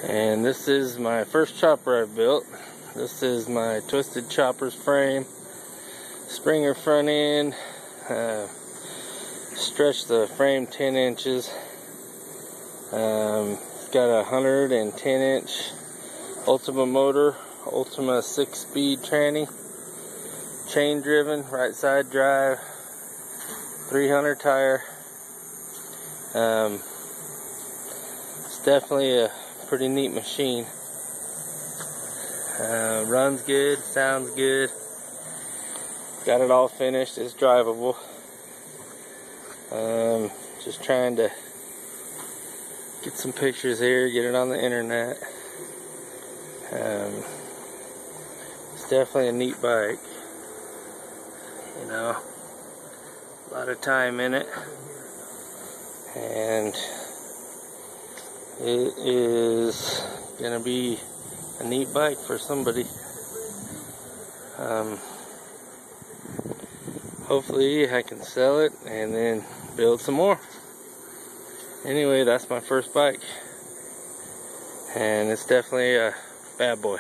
And this is my first chopper I built. This is my Twisted Choppers frame. Springer front end. Stretched the frame 10 inches. Got a 110 inch Ultima motor. Ultima 6-speed tranny. Chain driven, right side drive. 300 tire. It's definitely a pretty neat machine. Runs good, sounds good. Got it all finished. It's drivable. Just trying to get some pictures here, get it on the internet. It's definitely a neat bike. You know, a lot of time in it, and it is gonna be a neat bike for somebody. Hopefully I can sell it and then build some more. Anyway, that's my first bike, and it's definitely a bad boy.